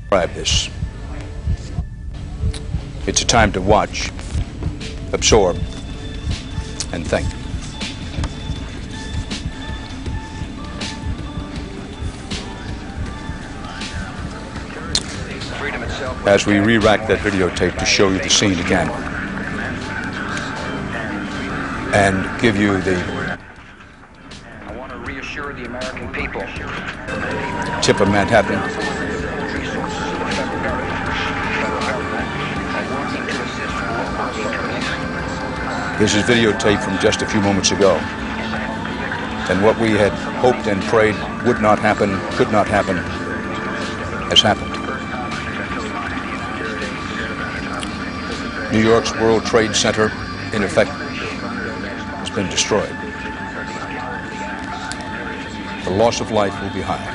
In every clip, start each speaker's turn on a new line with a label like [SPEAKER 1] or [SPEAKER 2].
[SPEAKER 1] Describe this. It's a time to watch, absorb, and think. As we re-rack that videotape to show you the scene again and give you the
[SPEAKER 2] I want to reassure the American people.
[SPEAKER 1] tip of Manhattan. This is videotape from just a few moments ago. And what we had hoped and prayed would not happen, could not happen, has happened. New York's World Trade Center, in effect, has been destroyed. The loss of life will be high.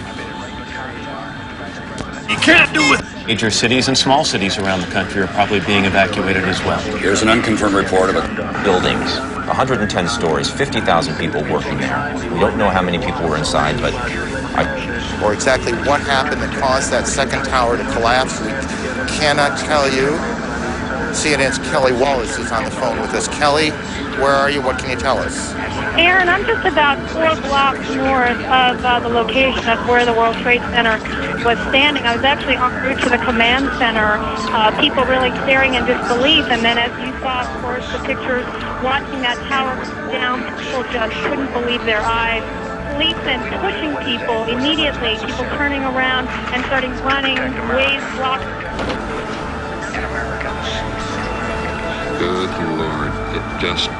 [SPEAKER 3] You can't do it! Major cities and small cities around the country are probably being evacuated as well.
[SPEAKER 4] There's an unconfirmed report of
[SPEAKER 5] buildings, 110 stories, 50,000 people working there. We don't know how many people were inside, but
[SPEAKER 6] or exactly what happened that caused that second tower to collapse, we cannot tell you. CNN's Kelly Wallace is on the phone with us. Kelly, where are you? What can you tell us?
[SPEAKER 7] Aaron, I'm just about 4 blocks north of the location of where the World Trade Center was standing. I was actually en route to the command center, people really staring in disbelief. And then as you saw, of course, the pictures watching that tower down, people just couldn't believe their eyes. Policemen pushing people immediately, people turning around and starting running, waves blocks.
[SPEAKER 8] Good Lord, it just...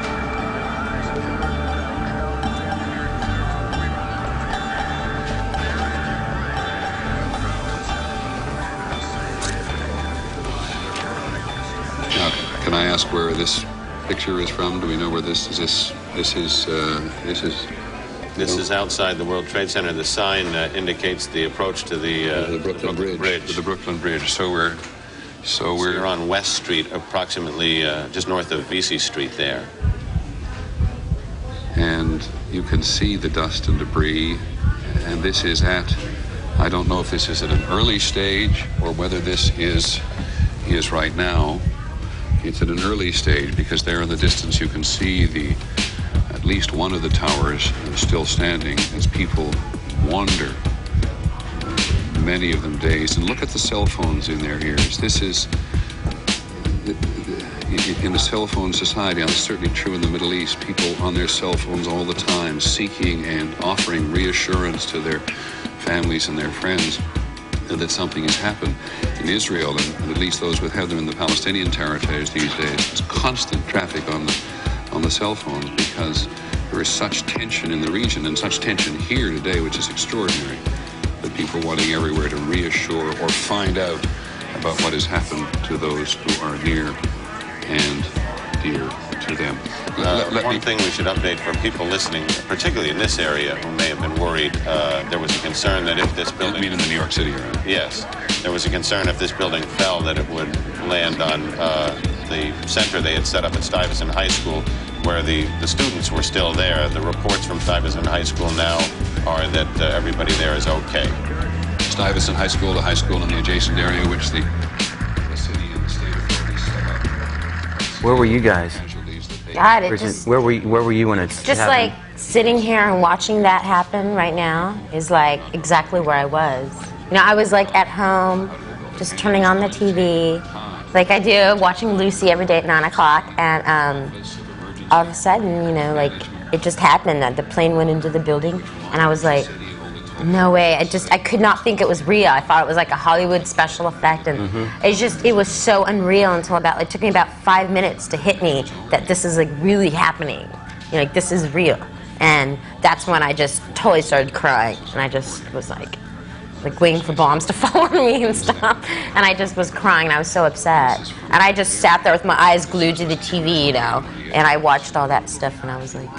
[SPEAKER 8] Now, can I ask where this picture is from? Do we know where this is? This
[SPEAKER 9] is outside the World Trade Center. The sign indicates the approach to the
[SPEAKER 8] Brooklyn Bridge. To the Brooklyn Bridge. So we're
[SPEAKER 9] on West Street, approximately just north of Vesey Street there.
[SPEAKER 8] And you can see the dust and debris. And this is I don't know if this is at an early stage or whether this is right now. It's at an early stage because there in the distance you can see at least one of the towers still standing as people wander. Many of them dazed. And look at the cell phones in their ears. This is, in a cell phone society, and it's certainly true in the Middle East, people on their cell phones all the time, seeking and offering reassurance to their families and their friends that something has happened. In Israel, and at least those who have them in the Palestinian territories these days, there's constant traffic on the cell phones because there is such tension in the region and such tension here today, which is extraordinary. That people wanting everywhere to reassure or find out about what has happened to those who are near and dear to them.
[SPEAKER 9] One thing we should update for people listening, particularly in this area who may have been worried, there was a concern that if this building...
[SPEAKER 8] You mean in the New York City area?
[SPEAKER 9] Yes. There was a concern if this building fell that it would land on the center they had set up at Stuyvesant High School where the students were still there. The reports from Stuyvesant High School now are that everybody there is okay.
[SPEAKER 8] Stuyvesant High School, the high school in the adjacent area which the city and the state authorities set up.
[SPEAKER 10] Where were you guys?
[SPEAKER 11] God,
[SPEAKER 10] Bridget, where were you when it's
[SPEAKER 11] just
[SPEAKER 10] happened?
[SPEAKER 11] like sitting here and watching that happen right now is like exactly where I was. You know, I was like at home, just turning on the TV, like I do, watching Lucy every day at 9 o'clock, and all of a sudden, you know, like it just happened that the plane went into the building, and I was like, no way. I could not think it was real. I thought it was like a Hollywood special effect, and it was so unreal until it took me about 5 minutes to hit me that this is like really happening. You know, like this is real. And that's when I just totally started crying, and I just was like waiting for bombs to fall on me and stuff. And I just was crying, and I was so upset. And I just sat there with my eyes glued to the TV, you know, and I watched all that stuff, and I was like...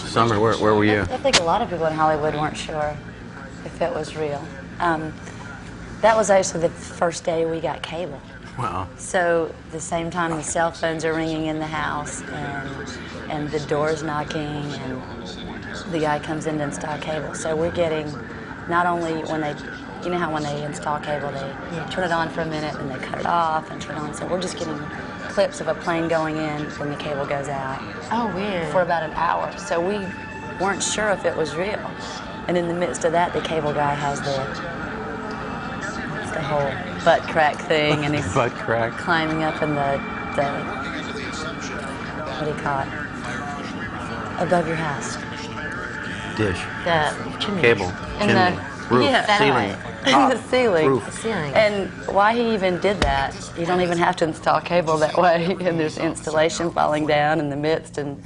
[SPEAKER 10] Summer, where were you?
[SPEAKER 12] I think a lot of people in Hollywood weren't sure if it was real. That was actually the first day we got cable.
[SPEAKER 10] Wow.
[SPEAKER 12] So the same time the cell phones are ringing in the house and the door's knocking and the guy comes in to install cable. So we're getting, not only when they you know how when they install cable, they turn it on for a minute, and they cut it off and turn it on. So we're just getting clips of a plane going in when the cable goes out.
[SPEAKER 11] Oh, weird.
[SPEAKER 12] For about an hour. So we weren't sure if it was real. And in the midst of that, the cable guy has the whole butt crack thing, and he's
[SPEAKER 10] butt crack
[SPEAKER 12] climbing up in the what do you call it? Above your house.
[SPEAKER 10] Dish.
[SPEAKER 11] The chimney.
[SPEAKER 10] Cable.
[SPEAKER 12] And
[SPEAKER 10] Chimney. Roof.
[SPEAKER 12] Ceiling.
[SPEAKER 10] Top,
[SPEAKER 12] The ceiling.
[SPEAKER 10] Roof.
[SPEAKER 11] The ceiling.
[SPEAKER 12] And why he even did that, you don't even have to install cable that way, and there's installation falling down in the midst. And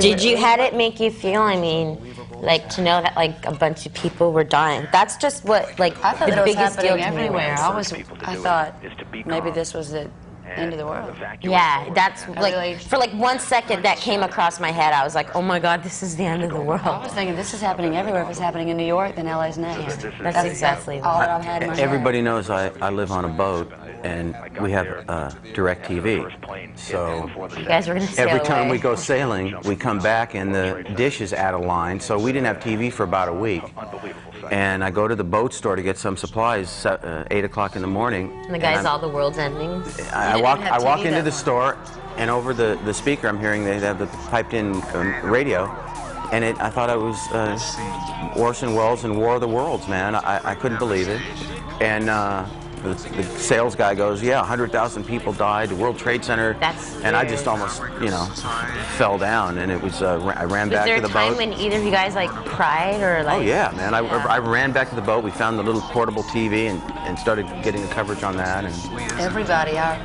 [SPEAKER 11] Did you had it make you feel? I mean, like to know that like a bunch of people were dying. That's just what like
[SPEAKER 12] I thought
[SPEAKER 11] the
[SPEAKER 12] that was
[SPEAKER 11] biggest deal
[SPEAKER 12] happening
[SPEAKER 11] to me
[SPEAKER 12] everywhere.
[SPEAKER 11] was.
[SPEAKER 12] I thought maybe this was the end of the world.
[SPEAKER 11] Yeah, that's like for like 1 second that came across my head. I was like, oh my God, this is the end of the world.
[SPEAKER 12] I was thinking this is happening everywhere. If it's happening in New York, then LA's next.
[SPEAKER 11] That's exactly
[SPEAKER 12] all that I've had in my head.
[SPEAKER 10] Everybody knows I live on a boat, and we have DirecTV. So
[SPEAKER 11] You guys were gonna sail
[SPEAKER 10] every time
[SPEAKER 11] away.
[SPEAKER 10] we go sailing, we come back and the dish is out of line. So we didn't have TV for about a week. And I go to the boat store to get some supplies, 8 o'clock in the morning.
[SPEAKER 11] And the guy's all the world's ending.
[SPEAKER 10] I walk into the store, and over the speaker I'm hearing they have the piped-in radio, and I thought it was Orson Welles and War of the Worlds, man. I couldn't believe it. And the sales guy goes, yeah, 100,000 people died, the World Trade Center. And I just almost, fell down, and it was, I ran back to the boat.
[SPEAKER 11] Was there a time when either of you guys like cried or like?
[SPEAKER 10] Oh yeah, man, I ran back to the boat, we found the little portable TV and started getting the coverage on that. And
[SPEAKER 12] Everybody, our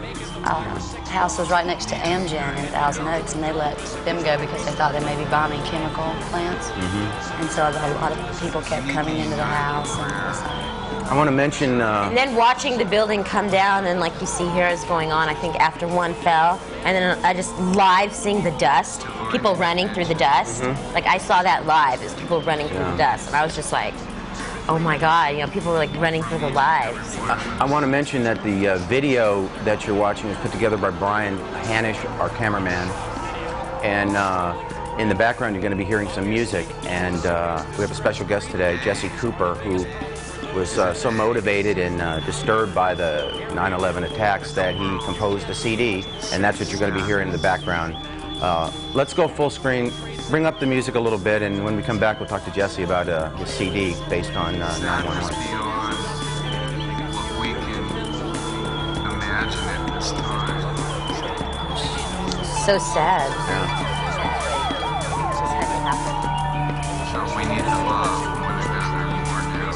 [SPEAKER 12] house was right next to Amgen in Thousand Oaks, and they let them go because they thought they may be bombing chemical plants. And so a lot of people kept coming into the house, and it was like,
[SPEAKER 10] I want to mention...
[SPEAKER 11] and then watching the building come down, and like you see here is going on, I think after one fell, and then I just live seeing the dust, people running through the dust. Like I saw that live, as people running through the dust, and I was just like, oh my God, people were like running for their lives.
[SPEAKER 10] I want to mention that the video that you're watching was put together by Brian Hanish, our cameraman, and in the background you're going to be hearing some music, and we have a special guest today, Jessie Cooper, who was so motivated and disturbed by the 9/11 attacks that he composed a CD, and that's what you're going to be hearing in the background. Let's go full screen. Bring up the music a little bit, and when we come back, we'll talk to Jessie about his CD based on 9/11.
[SPEAKER 4] What we can imagine at this time.
[SPEAKER 11] So sad.
[SPEAKER 4] So we need to love one another more now.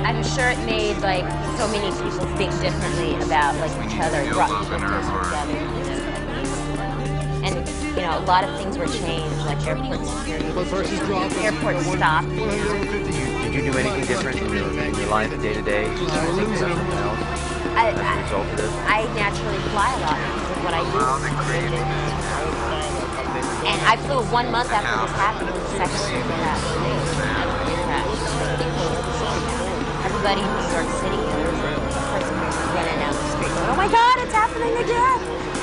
[SPEAKER 11] I'm sure it made like so many people think differently about like each other, brought people closer together. And a lot of things were changed, like airport security. Airport stopped.
[SPEAKER 10] Did you do anything different in your life, day to day?
[SPEAKER 11] I naturally fly a lot because of what I do. And I flew 1 month after this happened, the second year of that. Everybody in New York City, there was a person running down the street going, oh my God, it's happening again!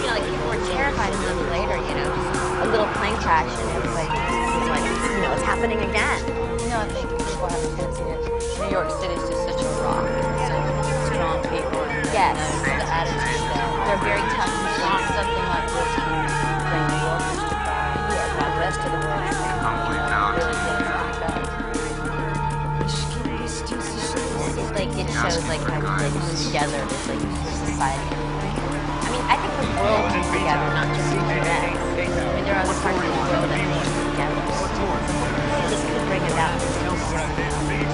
[SPEAKER 11] Like people were terrified, and then later, a little plane crash, and everybody was like, it's happening again.
[SPEAKER 12] I think people have a tendency that New York City is just such a rock. So strong people.
[SPEAKER 11] Yes.
[SPEAKER 12] The attitude that
[SPEAKER 11] they're very tough and strong.
[SPEAKER 12] Something like this can bring New Yorkers to pride. Yeah, the rest of the world.
[SPEAKER 11] Like it shows like how we like live together as like society. I mean, I think the world is together, not just the US. I mean, there are other parts of the world that live together. This could bring about this.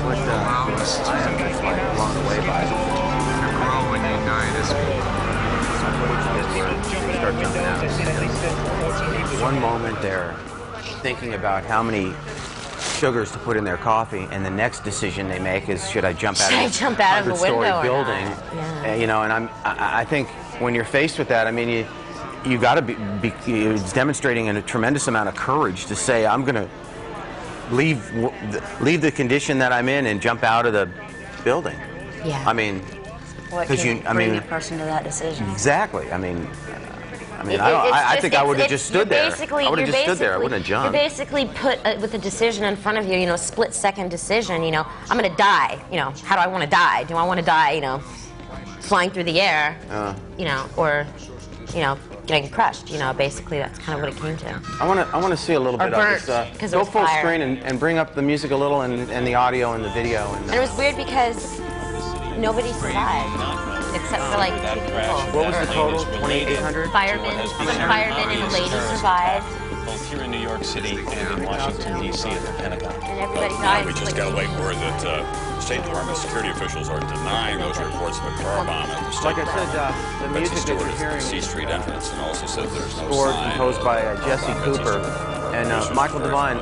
[SPEAKER 10] What I am just like blown away by it.
[SPEAKER 4] To grow and unite as
[SPEAKER 10] Start jumping out. One moment they're thinking about how many sugars to put in their coffee, and the next decision they make is, should I jump out of a 100-story building?
[SPEAKER 11] Yeah.
[SPEAKER 10] And I think when you're faced with that, I mean, you got to be it's demonstrating a tremendous amount of courage to say, I'm going to leave the condition that I'm in and jump out of the building.
[SPEAKER 11] Yeah.
[SPEAKER 10] I mean,
[SPEAKER 12] what can bring a person to that decision?
[SPEAKER 10] Exactly. I mean, mean, I think I would have just stood there.
[SPEAKER 11] Basically,
[SPEAKER 10] I would have just stood there. I wouldn't have jumped.
[SPEAKER 11] You're basically put with a decision in front of you, you know, split-second decision. You know, I'm going to die. You know, how do I want to die? Do I want to die, you know, flying through the air, you know, or, you know, getting crushed? You know, basically that's kind of what it came to.
[SPEAKER 10] I want to see a little bit of this. Go full screen and bring up the music a little and the audio and the video.
[SPEAKER 11] And it was weird because nobody survived. Except for like 2 people.
[SPEAKER 10] What was the total? 2,800?
[SPEAKER 11] Firemen. Some firemen and a lady survived.
[SPEAKER 3] Both here in New York City and in Washington, D.C. at the Pentagon.
[SPEAKER 11] And everybody died.
[SPEAKER 13] We just got late word that State Department security officials are denying those reports of a car bomb at the State
[SPEAKER 10] Like I said, the music that you're hearing
[SPEAKER 13] C Street entrance, and also said there's no
[SPEAKER 10] score
[SPEAKER 13] sign.
[SPEAKER 10] composed by Jessie Cooper and Michael Devine.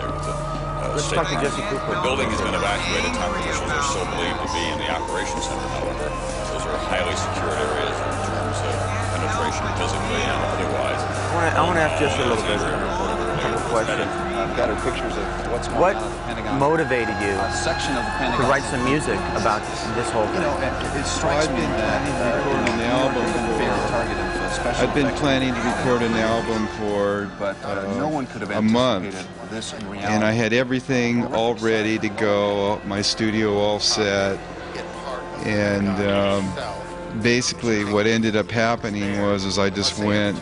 [SPEAKER 10] Let's talk to Jessie Cooper.
[SPEAKER 13] The building has been evacuated. Top officials are so believed to be in the operations center, however. Those are highly secured areas in terms of penetration physically and otherwise.
[SPEAKER 10] I want to ask just a little bit, a couple questions.
[SPEAKER 1] Better pictures of what's going
[SPEAKER 10] What
[SPEAKER 1] on at the Pentagon.
[SPEAKER 10] motivated you
[SPEAKER 1] Section of the Pentagon
[SPEAKER 10] to write some music about this whole thing?
[SPEAKER 1] You know, it strikes me that
[SPEAKER 14] recording the album I've been planning to record an album for
[SPEAKER 1] no one could have
[SPEAKER 14] a month,
[SPEAKER 1] this in reality.
[SPEAKER 14] and I had everything all ready to go, my studio all set, and basically what ended up happening was I just went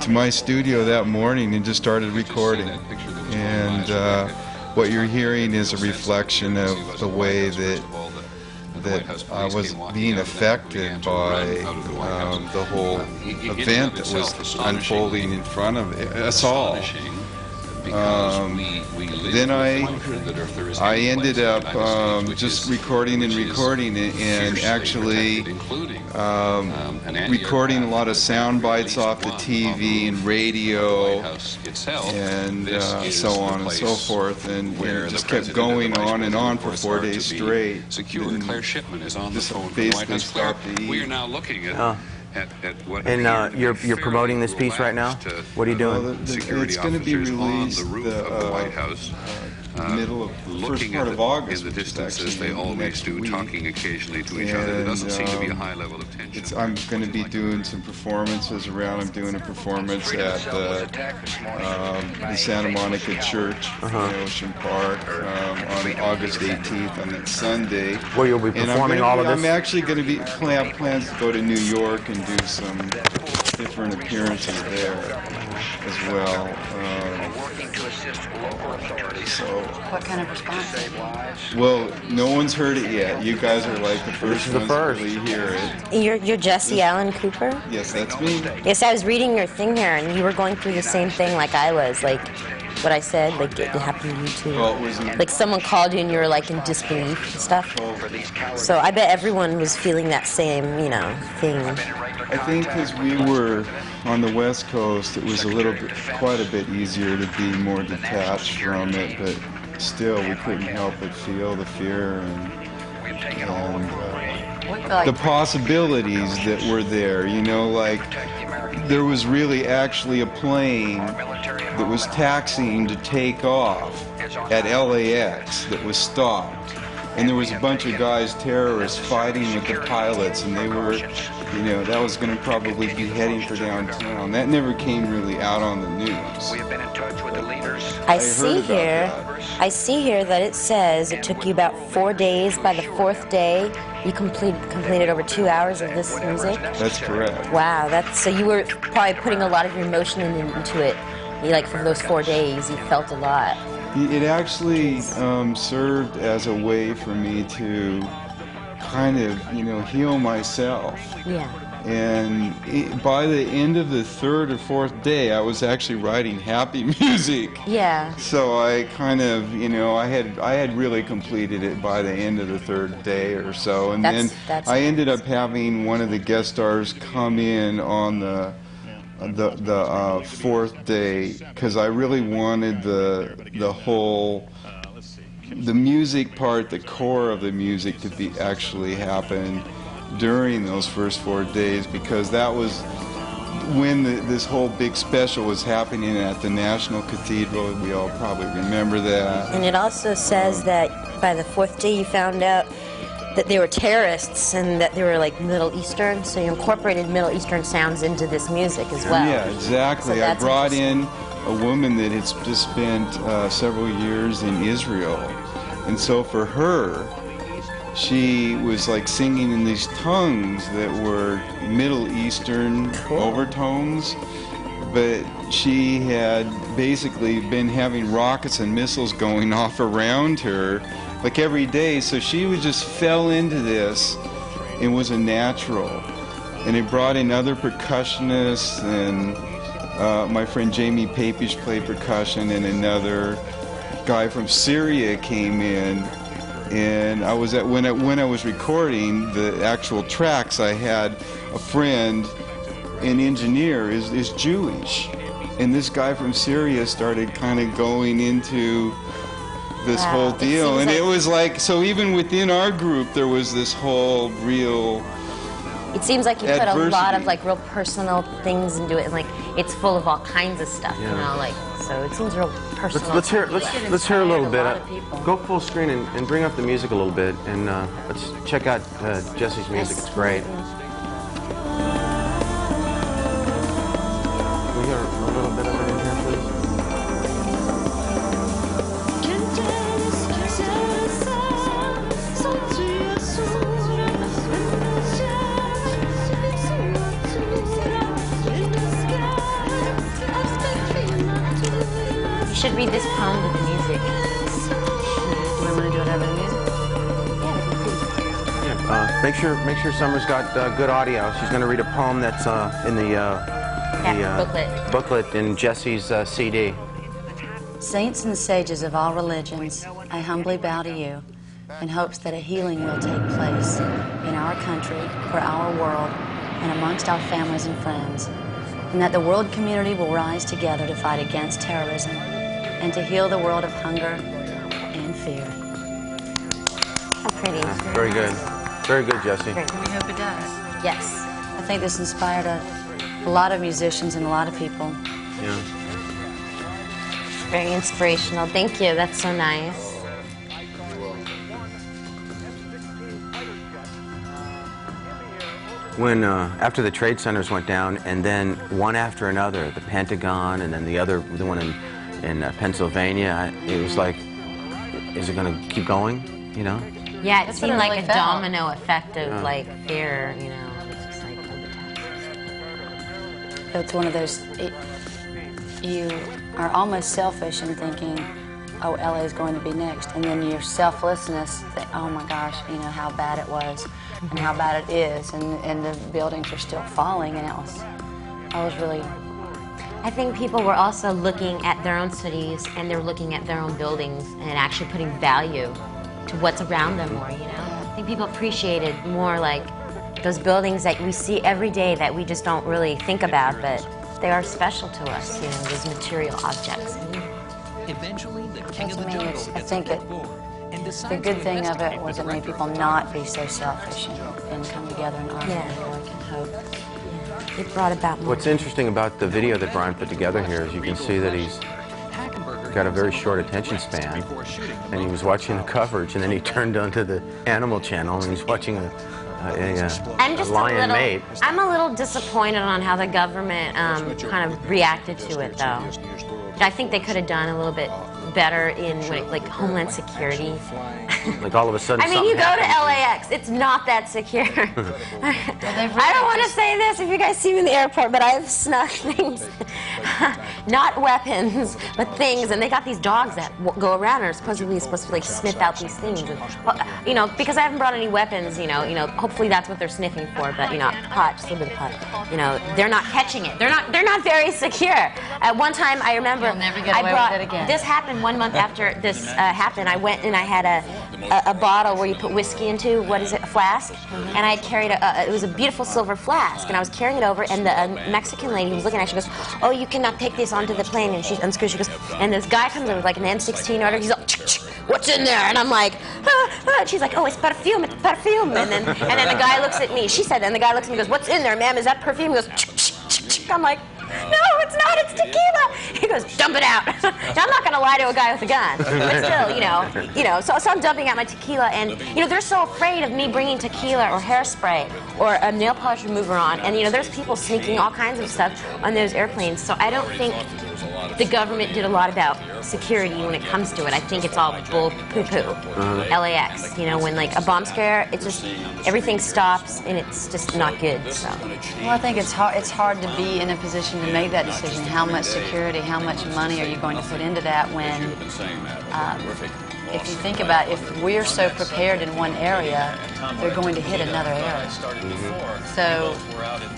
[SPEAKER 14] to my studio that morning and just started recording, and what you're hearing is a reflection of the way that I was being affected by the whole event that was unfolding in front of us all. Then I ended up just recording and actually recording a lot of sound bites off the TV and radio and so on and so forth, and just kept going on and on for 4 days straight.
[SPEAKER 8] Secure. Claire Shipman is on the phone from
[SPEAKER 14] White
[SPEAKER 8] White House.
[SPEAKER 14] Claire,
[SPEAKER 8] We are now looking at what
[SPEAKER 10] And you're promoting this piece right now? What are you doing?
[SPEAKER 14] Well, it's going to be released
[SPEAKER 8] on the roof of the White House.
[SPEAKER 14] middle of
[SPEAKER 8] looking
[SPEAKER 14] first part
[SPEAKER 8] at
[SPEAKER 14] of August,
[SPEAKER 8] in the distance as they always
[SPEAKER 14] next
[SPEAKER 8] do,
[SPEAKER 14] week.
[SPEAKER 8] talking occasionally to each other. There doesn't seem to be a high level of tension.
[SPEAKER 14] I'm going to be doing some performances around. I'm doing a performance at the Santa Monica Church in Ocean Park on August 18th on that Sunday.
[SPEAKER 10] Where you'll be performing all of this?
[SPEAKER 14] I'm actually going to be have plans to go to New York and do some different appearances there as well.
[SPEAKER 12] What kind of response?
[SPEAKER 14] Well, no one's heard it yet. You guys are like the first ones to really hear it.
[SPEAKER 11] You're Jessie Allen Cooper?
[SPEAKER 14] Yes, that's me.
[SPEAKER 11] Yes, I was reading your thing here, and you were going through the same thing like I was. Like, what I said, like, it happened to you too.
[SPEAKER 14] Well, it wasn't...
[SPEAKER 11] Like, someone called you and you were, like, in disbelief and stuff. So I bet everyone was feeling that same, thing.
[SPEAKER 14] I think because we were on the West Coast, it was quite a bit easier to be more detached from it, but still, we couldn't help but feel the fear and the possibilities that were there. Like, there was really actually a plane that was taxiing to take off at LAX that was stopped. And there was a bunch of guys, terrorists, fighting with the pilots, and they were, that was going to probably be heading for downtown. That never came really out on the news.
[SPEAKER 11] I see here that it says it took you about 4 days. By the fourth day, you completed over 2 hours of this music.
[SPEAKER 14] That's correct.
[SPEAKER 11] Wow, so you were probably putting a lot of your emotion into it. For those 4 days, you felt a lot.
[SPEAKER 14] It actually served as a way for me to kind of, heal myself.
[SPEAKER 11] Yeah.
[SPEAKER 14] And by the end of the third or fourth day, I was actually writing happy music.
[SPEAKER 11] Yeah.
[SPEAKER 14] So I kind of, I had really completed it by the end of the third day or so. And then I ended up having one of the guest stars come in on the fourth day, because I really wanted the music part, the core of the music, to be actually happen during those first 4 days, because that was when this whole big special was happening at the National Cathedral. We all probably remember that.
[SPEAKER 11] And it also says that by the fourth day you found out that they were terrorists and that they were like Middle Eastern, so you incorporated Middle Eastern sounds into this music as well.
[SPEAKER 14] Yeah, exactly.
[SPEAKER 11] So
[SPEAKER 14] I brought in a woman that had just spent several years in Israel, and so for her, she was like singing in these tongues that were Middle Eastern overtones, but she had basically been having rockets and missiles going off around her like every day, so she was just fell into this and was a natural. And it brought in other percussionists, and my friend Jamie Papish played percussion, and another guy from Syria came in. And I was when I was recording the actual tracks, I had a friend, an engineer, is Jewish, and this guy from Syria started kind of going into this whole deal, and it was like, so even within our group there was this whole real
[SPEAKER 11] It seems like you put a lot
[SPEAKER 14] adversity.
[SPEAKER 11] of like real personal things into it, and like it's full of all kinds of stuff, you know, like, so it seems real personal.
[SPEAKER 10] Let's hear a little bit. Go full screen and bring up the music a little bit, and let's check out Jessie's music. It's great. Can we hear a little bit of it in here, please?
[SPEAKER 11] You should read this poem to the music.
[SPEAKER 12] Do we want to do it over the music?
[SPEAKER 10] Make sure Summer's got good audio. She's going to read a poem that's in the booklet in Jessie's CD.
[SPEAKER 12] Saints and sages of all religions, I humbly bow to you in hopes that a healing will take place in our country, for our world, and amongst our families and friends, and that the world community will rise together to fight against terrorism and to heal the world of hunger and fear.
[SPEAKER 11] How pretty.
[SPEAKER 10] Very good. Very good, Jessie.
[SPEAKER 12] We hope it does.
[SPEAKER 11] Yes.
[SPEAKER 12] I think this inspired a lot of musicians and a lot of people.
[SPEAKER 10] Yeah.
[SPEAKER 11] Very inspirational. Thank you. That's so nice.
[SPEAKER 10] When after the trade centers went down, and then one after another, the Pentagon, and then the one in Pennsylvania, it was like, is it going to keep going? You know?
[SPEAKER 11] Yeah, it
[SPEAKER 12] That's
[SPEAKER 11] seemed
[SPEAKER 12] what it
[SPEAKER 11] like
[SPEAKER 12] really
[SPEAKER 11] a
[SPEAKER 12] felt.
[SPEAKER 11] domino effect of like fear, you know. It's just like
[SPEAKER 12] It's one of those, you are almost selfish in thinking, oh, LA is going to be next. And then your selflessness, oh my gosh, you know, how bad it was and how bad it is. And the buildings are still falling. And I was really...
[SPEAKER 11] I think people were also looking at their own cities, and they're looking at their own buildings and actually putting value to what's around them more, you know. I think people appreciated more like those buildings that we see every day that we just don't really think about, but they are special to us, you know, those material objects.
[SPEAKER 15] Eventually, the king of the jungle
[SPEAKER 12] I think the good thing of it was it made people not be so selfish and come together and honor and work and hope.
[SPEAKER 11] It brought about more.
[SPEAKER 10] What's interesting about the video that Brian put together here is you can see that he's got a very short attention span, and he was watching the coverage, and then he turned onto the Animal Channel, and he's watching a lion mate.
[SPEAKER 11] I'm a little disappointed on how the government kind of reacted to it, though. I think they could have done a little bit better in like Homeland Security.
[SPEAKER 10] Like all of a sudden,
[SPEAKER 11] I mean, you go to
[SPEAKER 10] something
[SPEAKER 11] LAX, it's not that secure. I don't want to say this if you guys see me in the airport, but I've snuck things, not weapons, but things, and they got these dogs that go around and are supposed to like sniff out these things. And, you know, because I haven't brought any weapons, you know, hopefully that's what they're sniffing for. But you know, pot, just a little bit of pot. You know, they're not catching it. They're not very secure. At one time, I remember
[SPEAKER 12] You'll never get away with it again.
[SPEAKER 11] This happened 1 month after this happened. I went and I had a bottle where you put whiskey into, what is it, a flask? And I had carried it was a beautiful silver flask, and I was carrying it over, and the Mexican lady was looking at it, she goes, oh, you cannot take this onto the plane, and she unscrews, she goes, and this guy comes over with like an M16 order, he's like, what's in there? And I'm like, and she's like, oh, it's perfume, and then the guy looks at me, she said, and the guy looks at me and goes, what's in there, ma'am, is that perfume? He goes, I'm like, No, it's not. It's tequila. He goes, dump it out. Now, I'm not going to lie to a guy with a gun, but still, So I'm dumping out my tequila, and they're so afraid of me bringing tequila or hairspray or a nail polish remover on, and there's people sneaking all kinds of stuff on those airplanes. So I don't think the government did a lot about security when it comes to it. I think it's all bull poo-poo. LAX, when like a bomb scare, it just everything stops and it's just not good. So.
[SPEAKER 12] Well, I think it's hard to be in a position to make that decision. How much security, how much money are you going to put into that when, if you think about it, if we're so prepared in one area, they're going to hit another area. So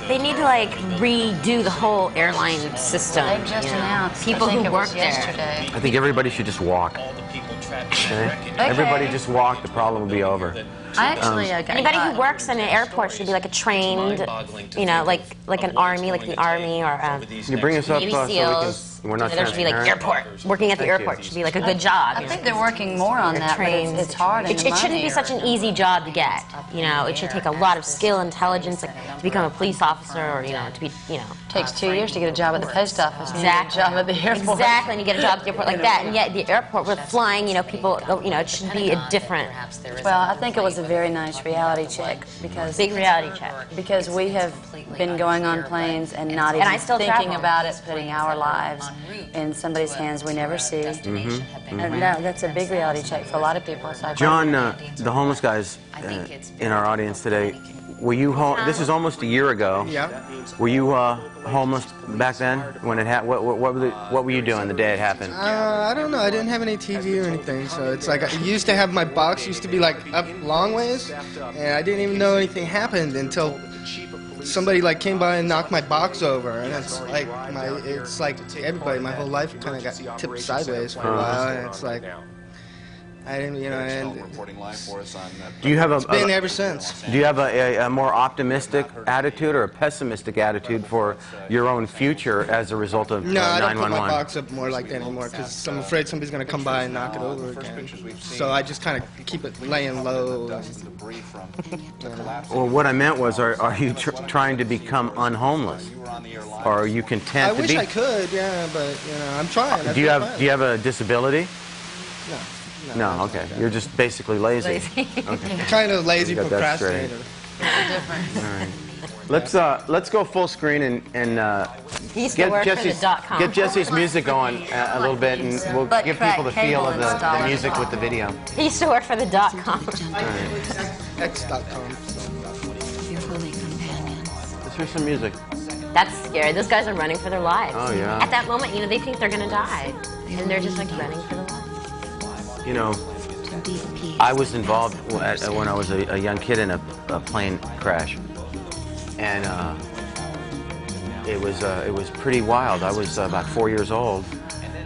[SPEAKER 11] they need to like redo the whole airline system.
[SPEAKER 12] They just announced
[SPEAKER 11] people who work there.
[SPEAKER 12] Yesterday.
[SPEAKER 10] I think everybody should just walk. Okay? Everybody just walk. The problem will be over.
[SPEAKER 11] Anybody who works in an airport should be like a trained, like an army, like the army or
[SPEAKER 10] you bring us up
[SPEAKER 11] Navy
[SPEAKER 10] so
[SPEAKER 11] SEAls.
[SPEAKER 10] we're not
[SPEAKER 11] There should be like airport. Working at the airport should be like a good job.
[SPEAKER 12] I think they're working more on that, but it's hard.
[SPEAKER 11] It shouldn't be such an easy job to get. It should take a lot of skill, intelligence, like to become a police officer, or to be,
[SPEAKER 12] Takes 2 years to get a job at the post office.
[SPEAKER 11] Exactly.
[SPEAKER 12] A job at the airport.
[SPEAKER 11] Exactly, and you get a job at the airport like that. And yet the airport, we're flying. People. It should be a different.
[SPEAKER 12] Well, I think it was a very nice reality check because
[SPEAKER 11] big reality check
[SPEAKER 12] because we have been going on planes and not even thinking about it, putting our lives in somebody's hands we never see. And no, that's a big reality check for a lot of people. So
[SPEAKER 10] John, the homeless guys in our audience today, were you this is almost a year ago.
[SPEAKER 16] Yeah.
[SPEAKER 10] Were you homeless back then when it happened? What were you doing the day it happened?
[SPEAKER 16] I don't know. I didn't have any TV or anything, so it's like I used to have my box used to be like up long ways, and I didn't even know anything happened until somebody like came by and knocked my box over, and it's like everybody. My whole life kind of got tipped sideways for a while, and it's like. I didn't, and
[SPEAKER 10] do you have
[SPEAKER 16] it's been ever since.
[SPEAKER 10] Do you have a more optimistic attitude or a pessimistic attitude for your own future as a result of 911?
[SPEAKER 16] No, I don't put my box up more like that anymore because I'm afraid somebody's going to come by and knock it over again. So I just kind of keep it laying low.
[SPEAKER 10] Well, what I meant was, are you trying to become unhomeless, or are you content
[SPEAKER 16] I
[SPEAKER 10] to
[SPEAKER 16] wish
[SPEAKER 10] be?
[SPEAKER 16] I could, yeah, but I'm trying.
[SPEAKER 10] Do you have a disability?
[SPEAKER 16] No.
[SPEAKER 10] No, okay. You're just basically lazy.
[SPEAKER 16] Okay. Kind of lazy procrastinator.
[SPEAKER 10] All right. Let's go full screen and get Jessie's music going a little bit, and we'll give people the feel of the music with the video.
[SPEAKER 11] He used to work for the .com.
[SPEAKER 16] X.com.
[SPEAKER 10] Let's hear some music.
[SPEAKER 11] That's scary. Those guys are running for their lives.
[SPEAKER 10] Oh yeah.
[SPEAKER 11] At that moment, they think they're gonna die, and they're just like running for their lives.
[SPEAKER 10] I was involved when I was a young kid in a plane crash, and it was pretty wild. I was about 4 years old,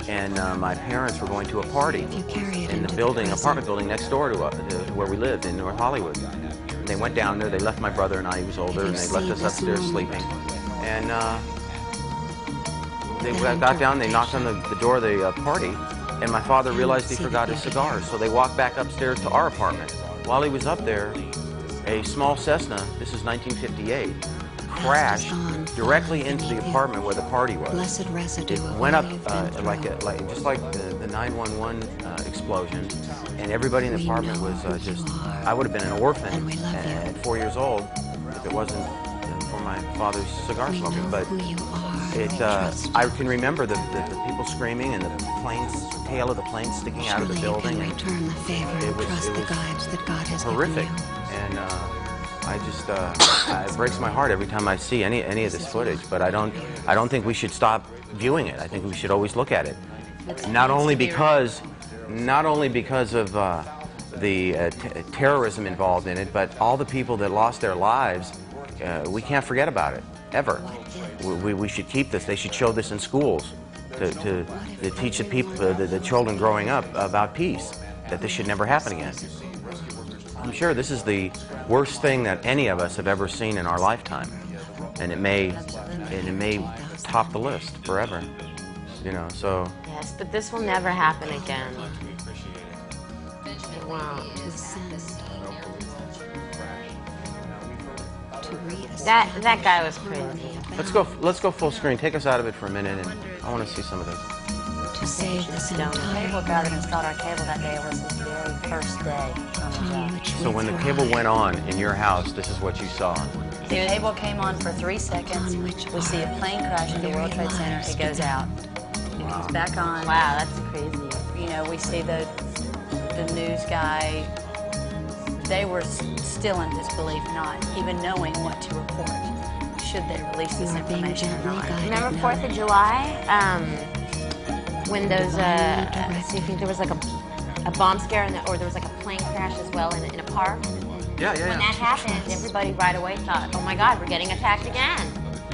[SPEAKER 10] and my parents were going to a party in the apartment building next door to where we lived in North Hollywood. And they went down there. They left my brother and I. He was older, and they left us upstairs sleeping. And they got down. They knocked on the door of the party. And my father realized he forgot his cigars, so they walked back upstairs to our apartment. While he was up there, a small Cessna, this is 1958, crashed directly into the apartment where the party was. It went up just like the 911 explosion, and everybody in the apartment was I would have been an orphan at 4 years old if it wasn't for my father's cigar smoking. But I can remember the people screaming and the tail of the plane sticking out of the building. And it was horrific, and it breaks my heart every time I see any of this footage. But I don't think we should stop viewing it. I think we should always look at it, not only because of the terrorism involved in it, but all the people that lost their lives. We can't forget about it ever. We should keep this. They should show this in schools to teach the people, the children growing up about peace, that this should never happen again. I'm sure this is the worst thing that any of us have ever seen in our lifetime, and it may top the list forever. So.
[SPEAKER 11] Yes, but this will never happen again. Wow. That guy was crazy.
[SPEAKER 10] Let's go full screen. Take us out of it for a minute, and I want to see some of this.
[SPEAKER 12] To save this cable guy that installed our cable that day was his very first day on the job.
[SPEAKER 10] So when the cable went on in your house, this is what you saw.
[SPEAKER 12] The cable came on for 3 seconds. We see a plane crash at the World Trade Center. It goes out. It comes back on.
[SPEAKER 11] Wow, that's crazy.
[SPEAKER 12] You know, we see the news guy. They were still in disbelief, not even knowing what to report. Should they release this information or not?
[SPEAKER 11] Remember 4th of July? When those, so you think there was like a bomb scare or there was like a plane crash as well in a park?
[SPEAKER 10] Yeah.
[SPEAKER 11] When that happened, everybody right away thought, oh my God, we're getting attacked again.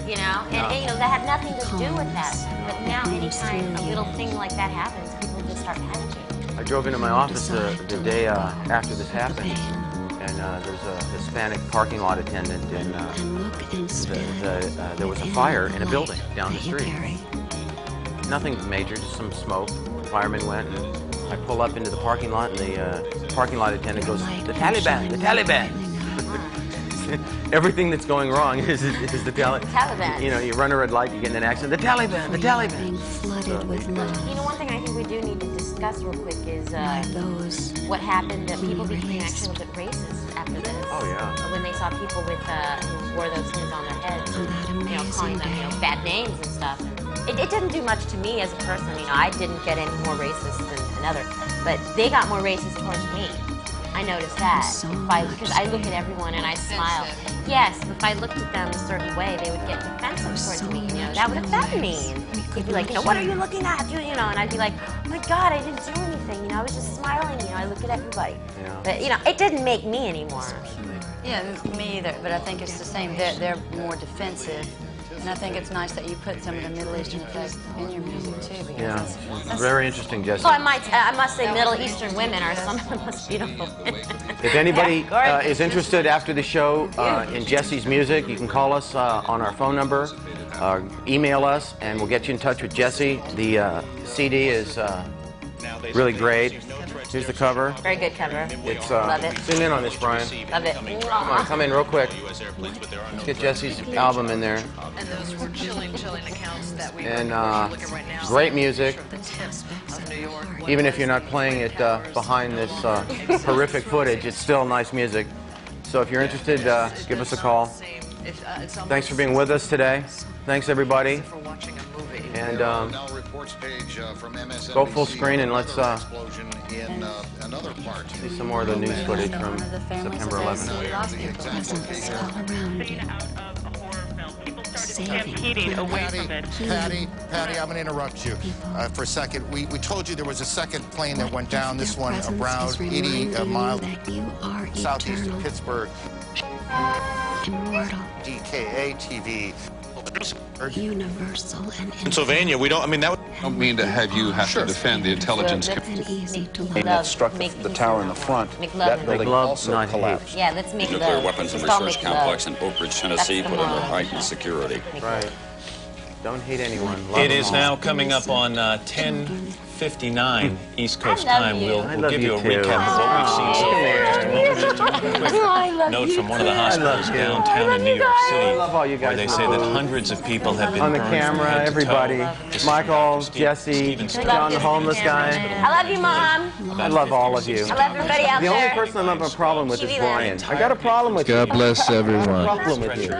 [SPEAKER 11] You know, and you know, that had nothing to do with that. But now anytime a little thing like that happens, people just start panicking.
[SPEAKER 10] I drove into my office the day after this happened, and there's a Hispanic parking lot attendant, and there was a fire in a building down the street. Nothing major, just some smoke. The firemen went, and I pull up into the parking lot, and the parking lot attendant goes, "The Taliban, the Taliban." Everything that's going wrong is the
[SPEAKER 11] Taliban.
[SPEAKER 10] You know, you run a red light, you get in an accident. The Taliban, the Taliban.
[SPEAKER 11] You know, one thing I think we do need to discuss real quick is what happened. That people became actually a little bit racist after this.
[SPEAKER 10] Oh yeah.
[SPEAKER 11] When they saw people with who wore those things on their heads, and, you know, calling them, you know, bad names and stuff. It didn't do much to me as a person. You know, I didn't get any more racist than another, but they got more racist towards me. I noticed that because I look at everyone and I smile. Yes, if I looked at them a certain way, they would get defensive towards me. You know, that would offend me. And they'd be like, you know, what are you looking at? You know, and I'd be like, oh my God, I didn't do anything. You know, I was just smiling. You know, I look at everybody. Yeah. But you know, it didn't make me anymore.
[SPEAKER 12] Yeah, me either. But I think it's the same. They're more defensive. And I think it's nice that you put some of the Middle Eastern effects in your music too.
[SPEAKER 10] Yeah, very interesting, Jessie.
[SPEAKER 11] So I must say Middle Eastern women are some of the most beautiful women.
[SPEAKER 10] If anybody is interested after the show in Jessie's music, you can call us on our phone number, email us, and we'll get you in touch with Jessie. The CD is really great. Here's the cover.
[SPEAKER 11] Very good cover.
[SPEAKER 10] It's
[SPEAKER 11] love it.
[SPEAKER 10] Zoom in on this, Brian.
[SPEAKER 11] Love it.
[SPEAKER 10] Come on, come in real quick. Let's get Jessie's album in there.
[SPEAKER 15] And those were chilling accounts that we
[SPEAKER 10] And
[SPEAKER 15] look at right now.
[SPEAKER 10] great music.
[SPEAKER 15] The tips of New York.
[SPEAKER 10] Even if you're not playing it behind this horrific footage, it's still nice music. So if you're interested, give us a call. Thanks for being with us today. Thanks, everybody. And go full screen and let's see some more of the news footage from September 11th.
[SPEAKER 6] Patty, I'm going to interrupt you for a second. We told you there was a second plane that went down, this one around 80 miles southeast of Pittsburgh. DKA TV.
[SPEAKER 17] Universal and
[SPEAKER 8] Pennsylvania, we don't, I mean, that would... I don't mean to have you have to defend the intelligence...
[SPEAKER 1] that struck the tower in the front, that building also collapsed.
[SPEAKER 11] Yeah, let's make
[SPEAKER 13] nuclear weapons and research complex in Oak Ridge, Tennessee, put under heightened security.
[SPEAKER 10] Right. Don't hate anyone.
[SPEAKER 3] It is now coming up on 10:59 East Coast time. We'll give you a recap of what we've seen so far. Just a quick note from one of the hospitals downtown in New York City, where they say that hundreds of people have been
[SPEAKER 10] on the
[SPEAKER 3] burned
[SPEAKER 10] camera,
[SPEAKER 3] from head to
[SPEAKER 10] everybody.
[SPEAKER 3] toe.
[SPEAKER 10] Michael, Jessie, John the homeless guy.
[SPEAKER 11] I love you, Mom.
[SPEAKER 10] I love all of you.
[SPEAKER 11] I love everybody out
[SPEAKER 10] The
[SPEAKER 11] there.
[SPEAKER 10] only person I have a problem with is Brian. I got a problem with you.
[SPEAKER 14] God bless everyone.
[SPEAKER 10] I got a problem with you.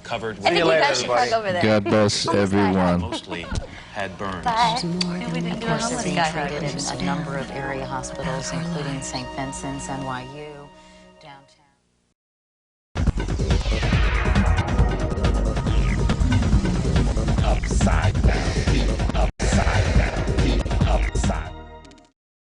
[SPEAKER 3] Covered
[SPEAKER 11] I think you guys should park over there.
[SPEAKER 14] God bless everyone.
[SPEAKER 3] Mostly had burns.
[SPEAKER 11] Bye.
[SPEAKER 12] Of course, this guy who did it in a number of area hospitals, including St. Vincent's, NYU, downtown.
[SPEAKER 6] Upside down.